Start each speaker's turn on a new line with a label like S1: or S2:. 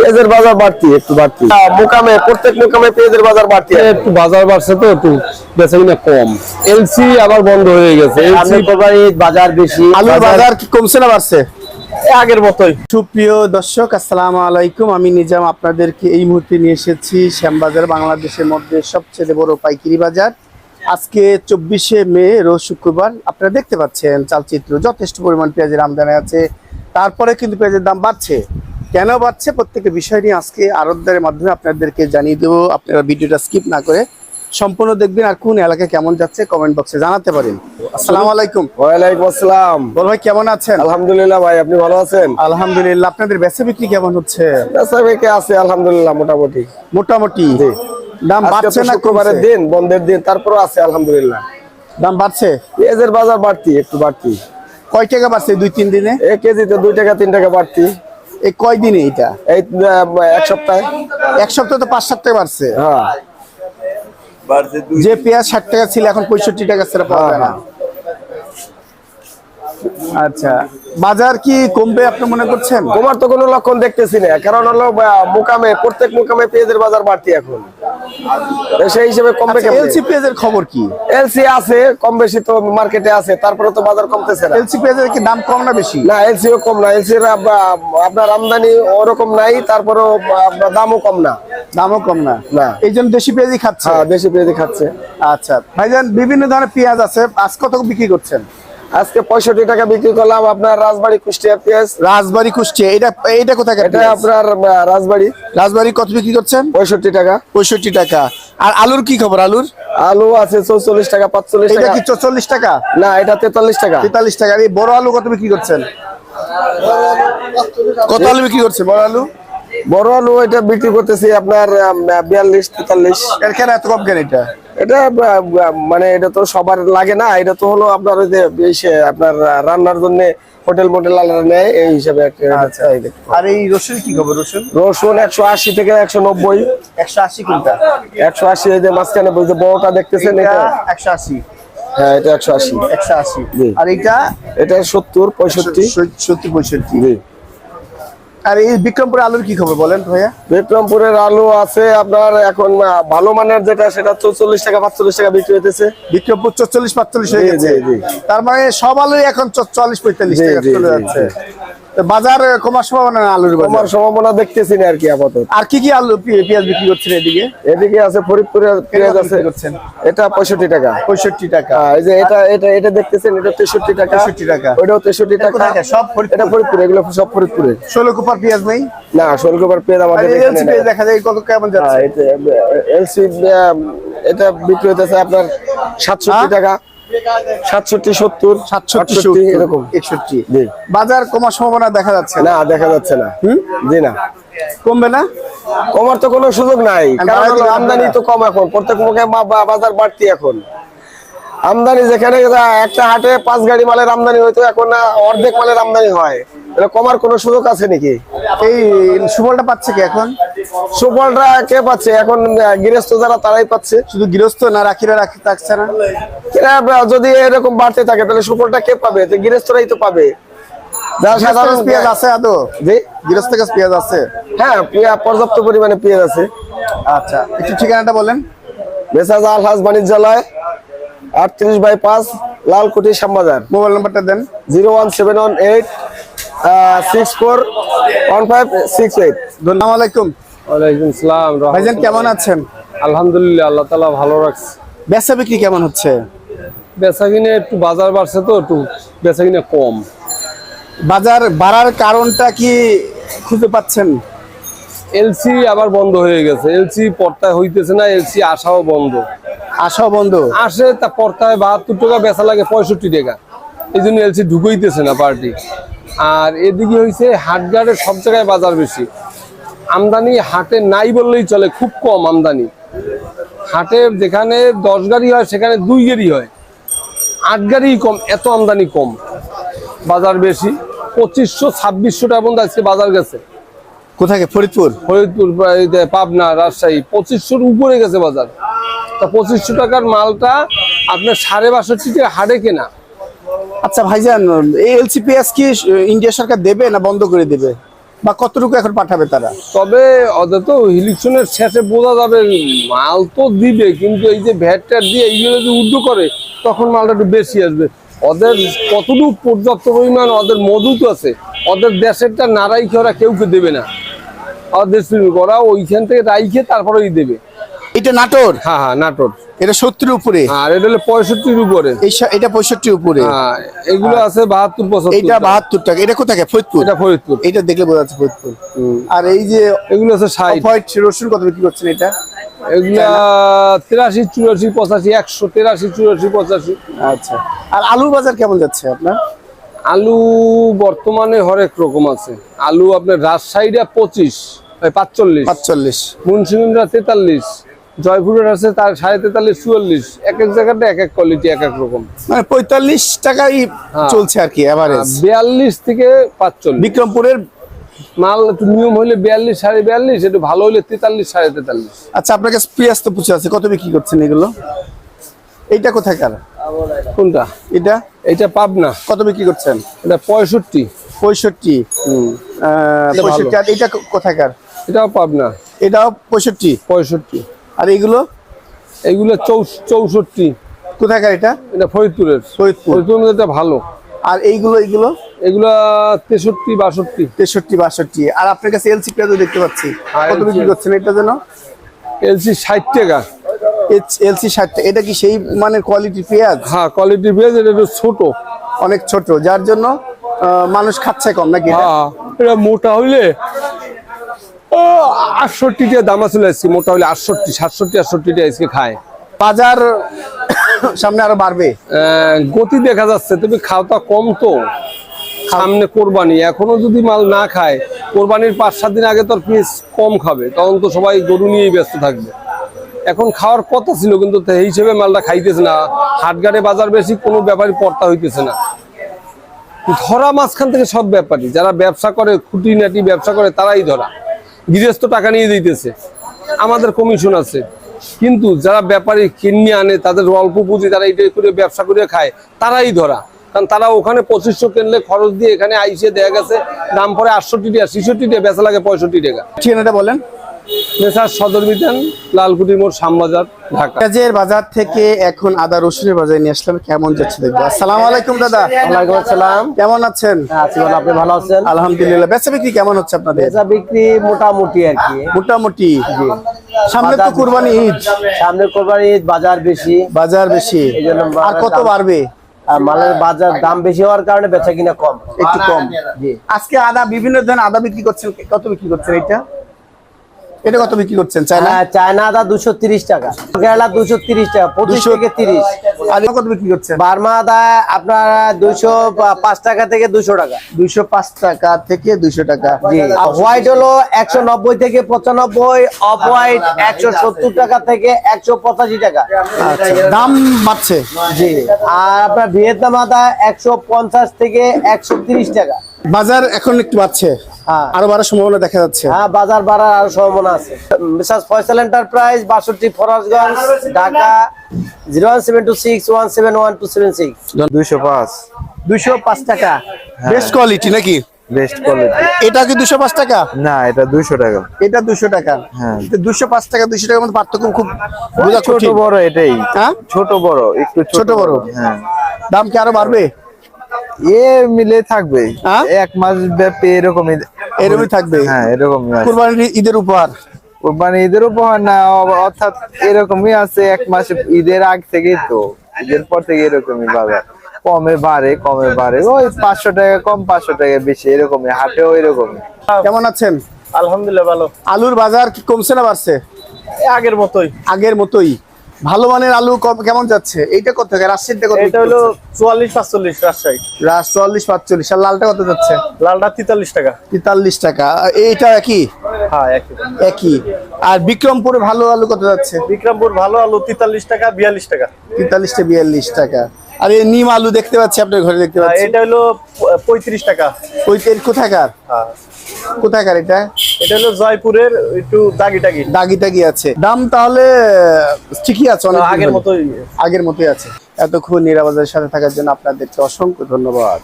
S1: পেঁয়াজের বাজার বাড়তি, একটু বাড়তি মোকামে, প্রত্যেক মোকামে পেঁয়াজের বাজার বাড়তি,
S2: একটু বাজার বাড়ছে তো একটু বেচাকিনা কম। এলসি আবার বন্ধ হয়ে গেছে, এলসি
S1: বাজার বেশি।
S3: আলুর বাজার কি কমছে না বাড়ছে?
S1: আগের মতোই।
S3: সুপ্রিয় দর্শক, আসসালামু আলাইকুম। আমি নিজাম আপনাদেরকে এই মুহূর্তে নিয়ে এসেছি শ্যামবাজার, বাংলাদেশের মধ্যে সবচেয়ে বড় পাইকারি বাজার। আজকে 24শে মে, রোজ শুক্রবার। আপনারা দেখতে পাচ্ছেন চালচিত্র, যথেষ্ট পরিমাণ পেঁয়াজের আমদানি আছে। তারপরে কিন্তু পেঁয়াজের দাম বাড়ছে। কেন বাড়ছে প্রত্যেকটা বিষয় নিয়ে আজকে আড়তদারের মাধ্যমে আপনাদেরকে জানিয়ে দেবো। আপনারা ভিডিওটা স্কিপ না করে সম্পূর্ণ দেখবেন। আর কোন এলাকায় কেমন যাচ্ছে কমেন্ট বক্সে জানাতে পারেন। আসসালামু আলাইকুম।
S1: ওয়ালাইকুম আসসালাম।
S3: বল ভাই, কেমন আছেন?
S1: আলহামদুলিল্লাহ ভাই, আপনি ভালো আছেন?
S3: আলহামদুলিল্লাহ। আপনাদের বেচা বিক্রি কেমন হচ্ছে?
S1: বেচা বিক্রি আছে আলহামদুলিল্লাহ, মোটামুটি।
S3: মোটামুটি দাম বাড়ছে না?
S1: শুক্রবারের দিন, বন্ধের দিন, তারপরও আছে আলহামদুলিল্লাহ।
S3: দাম বাড়ছে,
S1: পেঁয়াজের বাজার বাড়তি, একটু বাড়তি।
S3: কয় টাকা বাড়ছে 2-3 দিনে?
S1: এক কেজিতে 2 টাকা 3 টাকা বাড়তি।
S3: এই কয় দিনে এটা?
S1: এই এক সপ্তাহে।
S3: এক সপ্তাহে তো 5-7 টাকা বাড়ছে।
S1: হ্যাঁ,
S3: যে পেঁয়াজ 60 টাকা ছিল এখন 65 টাকা ছাড়া পাওয়া যায় না। আচ্ছা, বাজার কি কমবে আপনি মনে করছেন?
S1: কমার তো কোনো লক্ষণ দেখতেছি না, কারণ হলো মোকামে, প্রত্যেক মোকামে পেঁয়াজের বাজার বাড়তি এখন। সেই হিসেবে কমবে কেমন?
S3: এলসি পেঁয়াজের খবর কি?
S1: এলসি আছে কম বেশি, তো মার্কেটে আছে, তারপরে তো বাজার কমতেছে না।
S3: এলসি পেঁয়াজের কি দাম কম না বেশি?
S1: না, এলসিও কম না, এলসির আপনার আমদানি ওরকম নাই, তারপরেও আপনার দামও কম না।
S3: দামও কম না?
S1: না।
S3: এই জন্য দেশি পেঁয়াজই খাচ্ছে।
S1: হ্যাঁ, দেশি পেঁয়াজ খাচ্ছে।
S3: আচ্ছা ভাইজান, বিভিন্ন ধরনের পেঁয়াজ আছে, আজ কত বিক্রি করছেন?
S1: আজকে 65 টাকা বিক্রি করলাম আপনার রাজবাড়ী কুষ্টিয়া পেঁয়াজ।
S3: রাজবাড়ী কুষ্টিয়া, এটা কোথায়?
S1: এটা আপনার রাজবাড়ী
S3: কত বিক্রি করছেন?
S1: 65 টাকা।
S3: 65 টাকা। আর আলুর কি খবর?
S1: আলু আছে 44 টাকা 45
S3: এটা
S1: টাকা।
S3: কি 44 টাকা?
S1: না, এটা 43 টাকা।
S3: 43 টাকা। আর এই বড় আলু কত বিক্রি করছেন? কত আলু বিক্রি করছে বড় আলু?
S1: বড় আলু এটা বিক্রি করতেছি আপনার 42 43।
S3: এর কেন এত কম কেন এটা?
S1: এটা মানে এটা তো সবার লাগে না, এটা তো হলো আপনার ওই যে আপনার রান্নার জন্য হোটেল মোটেল আলাদা নেয়, এই হিসাবে একটা।
S3: আর এই রসুন কি খবর?
S1: রসুন 180 থেকে 190।
S3: 180 কোনটা?
S1: 180 এই যে মাঝখানে যে বড়টা দেখতেছেন, এটা
S3: 180।
S1: হ্যাঁ, এটা 180।
S3: 180।
S1: জি।
S3: আর
S1: এটা 70 65।
S3: 70 65।
S1: জি।
S3: আর এই বিক্রমপুরের আলুর কি খবর বলেন ভাইয়া?
S1: বিক্রমপুরের আলু আছে আপনার এখন ভালো মানের যেটা, সেটা 44 টাকা 45 টাকা বিক্রি হইতেছে।
S3: বিক্রমপুর 44 45 হয়ে গেছে। তার মানে সব আলুই এখন 40 45 টাকা চলে যাচ্ছে। তো বাজার কমার সম্ভাবনা না? আলুর
S1: কমার সম্ভাবনা দেখতেছি না আর কি আপাতত।
S3: আর কি আলু পেঁয়াজ বিক্রি করছেন এদিকে?
S1: এদিকে আছে ফরিদপুরের পেঁয়াজ আছে, এটা 65 টাকা।
S3: 65 টাকা।
S1: এই যে এটা দেখতেছেন, এটা 63 টাকা।
S3: 63 টাকা।
S1: ওইটাও 63 টাকা।
S3: সব
S1: এটা ফরিদপুর, এগুলো সব ফরিদপুরে।
S3: 16 কুপার পেঁয়াজ নেই?
S1: না, 16 কুপার পেঁয়াজ আমাদের এখানে নেই।
S3: দেখা যায় কত কেমন যাচ্ছে?
S1: এলসি এটা বিক্রি হইতেছে আপনার 67 টাকা। 67 70
S3: 67
S1: এরকম
S3: 61।
S1: জি।
S3: বাজার কমার সম্ভাবনা দেখা যাচ্ছে
S1: না, দেখা যাচ্ছে না। জি না,
S3: কমবে না?
S1: কমার তো কোনো সুযোগ নাই, কারণ হলো আমদানি তো কম এখন, প্রত্যেক মুখে বাজার বাড়তি এখন। আমদানি যেখানে একটা হাটে 5 গাড়ি মালের আমদানি হয়তো এখন অর্ধেক মালের আমদানি হয়, তাহলে কমার কোনো সুযোগ আছে নাকি?
S3: এই সুফলটা পাচ্ছে কি এখন?
S1: সুফলটা কে পাচ্ছে এখন? গৃহস্থ যারা, তারাই পাচ্ছে।
S3: শুধু গৃহস্থ না, রাখিরা থাকছে না?
S1: যদি এরকম বাড়তে থাকে তাহলে সুফলটা কে পাবে? গৃহস্থরাই তো পাবে।
S3: সাধারণ পেঁয়াজ আছে আদৌ?
S1: জি,
S3: গৃহস্থ কাছে পেঁয়াজ আছে?
S1: হ্যাঁ, পর্যাপ্ত পরিমাণে পেঁয়াজ আছে।
S3: আচ্ছা, একটু ঠিকানাটা বলেন।
S1: মেসাজ আলহাজ বাণিজ্যালয় 38/5 লালকুটি শ্যামবাজার।
S3: মোবাইল নাম্বারটা দেন।
S1: 01718 641568।
S3: আসসালামু আলাইকুম।
S2: ওয়ালাইকুম আসসালাম।
S3: ভাইজান কেমন আছেন?
S2: আলহামদুলিল্লাহ, আল্লাহ তাআলা ভালো রাখছে।
S3: বেচা বিক্রি কেমন হচ্ছে?
S2: বেচাকিনে একটু বাজার বাড়ছে তো একটু বেচাকিনে কম।
S3: বাজার বাড়ার কারণটা কি খুঁজে পাচ্ছেন?
S2: এলসি আবার বন্ধ হয়ে গেছে, এলসি পর্তায় হইতেছে না, এলসি আসাও বন্ধ।
S3: আশাও বন্ধ
S2: আসে তা পর্তায় 72 টাকা, বেচা লাগে 65 টাকা। এই জন্য এলসি ঢুকইতেছে না পার্টি। আর এদিকে হয়েছে হাটঘাটে সব জায়গায় বাজার বেশি, আমদানি হাটে নাই বললেই চলে, খুব কম আমদানি। হাটে যেখানে 10 গাড়ি হয় সেখানে 2 গাড়ি হয়, 8 গাড়ি কম, এত আমদানি কম, বাজার বেশি। 2500-2600 টাকা পর্যন্ত আজকে বাজার গেছে।
S3: কোথায়? ফরিদপুর,
S2: পাবনা, রাজশাহী 2500-র উপরে গেছে বাজার। তা 2500 টাকার মালটা আপনার 62.5 টাকা হাটে কেনা।
S3: আচ্ছা ভাইজান, এই এলসি পেঁয়াজ কি ইন্ডিয়া সরকার দেবে না বন্ধ করে দেবে? বা কতটুকু এখন পাঠাবে তারা?
S2: তবে ওদের তো ইলেকশনের শেষে বোঝা যাবে, মাল তো দিবে কিন্তু এই যে ভ্যাট ট্যাট দিয়ে এইগুলো যদি উর্দু করে তখন মালটা একটু বেশি আসবে। ওদের কতটুকু পর্যাপ্ত পরিমাণ ওদের মজুত আছে, ওদের দেশেরটা না রাইখে ওরা কেউকে দেবে না। ওদের ওরা ওইখান থেকে রাইখে তারপরেই দেবে।
S3: এটা নাটোর?
S2: হ্যাঁ হ্যাঁ, নাটোর।
S3: এটা 70 উপরে,
S2: আর এটা হলো 65 উপরে।
S3: এটা 65 উপরে।
S2: হ্যাঁ, এগুলো আছে 72 75।
S3: এটা 72 টাকা। এটা কোথায়? ফরিদপুর।
S2: এটা ফরিদপুর।
S3: এটা দেখলে বোঝা যাচ্ছে ফরিদপুর। আর এই যে
S2: এগুলো আছে 60।
S3: হোয়াইট রসুন কত বিক্রি করছেন এটা?
S2: এগুলা 83 84 85 183 84 85।
S3: আচ্ছা। আর আলুর বাজার কেমন যাচ্ছে আপনার?
S2: আলু বর্তমানে হরেক রকম আছে। আলু আপনার রাজশাহীটা 45 45, মুন্সিগঞ্জটা 43, জয়পুরের আছে তার 43.5 44। এক এক জায়গাতে এক এক কোয়ালিটি, এক এক রকম।
S3: মানে 45 টাকাই চলছে আর কি এভারেজ।
S2: 42 থেকে 45।
S3: বিক্রমপুরের
S2: মাল একটু নিয়ম হইলে 42 42.5, একটু ভালো হইলে 43 43.5।
S3: আচ্ছা, আপনার কাছে পেঁয়াজ তো পুচে আছে, কত বিক্রি করছেন এগুলো? এইটা কোথাকার?
S2: কোনটা?
S3: এটা
S2: এটা পাবনা।
S3: কত বিক্রি করছেন?
S2: এটা 65।
S3: 65। 65। আর এটা কোথাকার?
S2: এটাও পাবনা।
S3: এটাও 65।
S2: 65।
S3: আর এইগুলো?
S2: এইগুলো 64।
S3: কোথাকার এটা?
S2: এটা ফরিদপুরের। ফরিদপুরের মধ্যে এটা ভালো।
S3: আর এইগুলো?
S2: এগুলা 63 62।
S3: 63 62। আর আপনার কাছে এলসি পেঁয়াজও দেখতে পাচ্ছি, কত বিক্রি করছেন এটা যেন?
S2: এলসি 60 টাকা।
S3: এলসি 60 টাকা। এটা কি সেই মানের কোয়ালিটি পেঁয়াজ?
S2: হ্যাঁ, কোয়ালিটি পেঁয়াজ। এটা একটু ছোট,
S3: অনেক ছোট, যার জন্য মানুষ খাচ্ছে কম নাকি?
S2: হ্যাঁ, এটা মোটা হইলে 68 টাকা দাম আছে। মোটা হইলে 68 67 68 টাকা আজকে খায়।
S3: বাজার সামনে আরো বাড়বে
S2: গতি দেখা যাচ্ছে, তবে খাওয়া কম তো। সামনে কোরবানি, এখনো যদি মাল না খায়, কোরবানির 5-7 দিন আগে তো পিস কম খাবে, তখন তো সবাই গরু নিয়েই ব্যস্ত থাকবে। এখন খাওয়ার কথা ছিল কিন্তু সেই হিসেবে মালটা খাইতেছে না। হাটঘাটে বাজার বেশি, কোনো ব্যাপারই পড়তা হইতেছে না। ধরা মাঝখান থেকে সব ব্যাপারী যারা ব্যবসা করে, খুঁটিনাটি ব্যবসা করে, তারাই ধরা। গৃহস্থ টাকা নিয়ে দিতেছে, আমাদের কমিশন আছে। কিন্তু যারা ব্যাপারী কিনে আনে, তাদের অল্প পুঁজি, তারা এটা করে ব্যবসা করে খায়, তারাই ধরা। কারণ তারা ওখানে 2500 কিনলে খরচ দিয়ে এখানে আইসে দেখা গেছে দাম পরে 68 টাকা 66 টাকা, বেচা লাগে 65 টাকা।
S3: ঠিকানাটা বলেন।
S2: মেসার সদর বিতান, লালকুটি মোড়, শ্যামবাজার, ঢাকা।
S3: পেঁয়াজের বাজার থেকে এখন আদা রসুনের বাজারে নিয়ে আসলাম, কেমন যাচ্ছে দেখবো। আসসালামু আলাইকুম দাদা।
S4: ওয়ালাইকুম আসসালাম।
S3: কেমন আছেন?
S4: আছি ভালো, আপনি ভালো আছেন?
S3: আলহামদুলিল্লাহ। বেচা বিক্রি কেমন হচ্ছে আপনাদের?
S4: বেচা বিক্রি মোটামুটি আর কি।
S3: মোটামুটি। সামনে তো কুরবানি ঈদ,
S4: সামনে কোরবানি ঈদ, বাজার বেশি।
S3: বাজার বেশি,
S4: এইজন্য
S3: আর কত বাড়বে?
S4: আর মালের বাজার দাম বেশি হওয়ার কারণে বেচা কিনা কম,
S3: একটু কম।
S4: জি।
S3: আজকে আদা বিভিন্ন ধরনের আদা বিক্রি করছেন, কত বিক্রি করছেন? এটা কত বিক্রি করছেন? চায়না?
S4: চায়না আদা 230 টাকা, কেরালা 230 টাকা, 25 থেকে 30।
S3: আর কত বিক্রি করছেন?
S4: বার্মা আদা আপনার 205 টাকা থেকে 200 টাকা।
S3: 205 টাকা থেকে 200 টাকা।
S4: জি। হোয়াইট হলো 190 থেকে 95, অফ হোয়াইট 170 টাকা থেকে 185 টাকা।
S3: আচ্ছা, দাম বাড়ছে।
S4: জি। আর আপনার ভিয়েতনাম আদা 150 থেকে 130 টাকা।
S3: বাজার এখন একটু বাড়ছে,
S4: হ্যাঁ।
S3: আরো বাড়ার সম্ভাবনা দেখা যাচ্ছে।
S4: হ্যাঁ, বাজার বাড়ার আরো সম্ভাবনা আছে। Mrs Faisal enterprise, 62 Farashganj, Dhaka, 01726171276।
S5: 205।
S3: 205 টাকা। বেস্ট কোয়ালিটি নাকি?
S5: Best quality.
S3: এটা কি 205 টাকা?
S5: না, এটা 200 টাকা।
S3: এটা 200 টাকা।
S5: হ্যাঁ।
S3: 205 টাকা 200 টাকার মধ্যে পার্থক্য খুব বোঝা
S5: ছোট
S3: কঠিন।
S5: বড় এটাই।
S3: হ্যাঁ,
S5: ছোট বড়, একটু
S3: ছোট বড়।
S5: হ্যাঁ।
S3: দাম কি আরো বাড়বে?
S5: এ মিলে থাকবে,
S3: হ্যাঁ?
S5: এক মাস ব্যাপী এরকমই।
S3: এরকমই থাকবে।
S5: হ্যাঁ, এরকমই আছে।
S3: কুরবানির ঈদের উপহার,
S5: কুরবানি ঈদের উপহার না, অর্থাৎ এরকমই আছে। এক মাস ঈদের আগ থেকেই তো, ঈদের পর থেকে এরকমই বাজার। কমে বাড়ে, কমে বাড়ে, ওই 500 টাকা কম 500 টাকা বেশি, এরকমই। হাটেও এরকমই।
S3: কেমন আছেন?
S6: আলহামদুলিল্লাহ ভালো।
S3: আলুর বাজার কি কমছে না বাড়ছে?
S6: আগের মতোই।
S3: আগের মতোই। ভালো মানের আলু কেমন যাচ্ছে? এইটা কত টাকা? রাজশাহীটা কত?
S6: এটা হলো 44-45 রাজশাহী।
S3: 44-45। আর লালটা কত যাচ্ছে?
S6: লালটা 43 টাকা।
S3: 43 টাকা। এইটা একই?
S6: হ্যাঁ, একই।
S3: একই। আর বিক্রমপুরে ভালো আলু কত যাচ্ছে?
S6: বিক্রমপুর ভালো আলু 43 টাকা 42 টাকা।
S3: 43-42 টাকা। আর এই নিম আলু দেখতে পাচ্ছি আপনার ঘরে, দেখতে পাচ্ছি।
S6: এটা হলো 35 টাকা।
S3: ওই তেল কোথাকার?
S6: হ্যাঁ,
S3: কোথাকার এটা?
S6: এটা হলো জয়পুরের, একটু দাগি টাগি।
S3: দাগি টাগি আছে। দাম তাহলে ঠিকই আছে, অনেক
S6: আগের মতোই।
S3: আগের মতোই আছে। এতক্ষণ নিরাপদের সাথে থাকার জন্য আপনাদেরকে অসংখ্য ধন্যবাদ।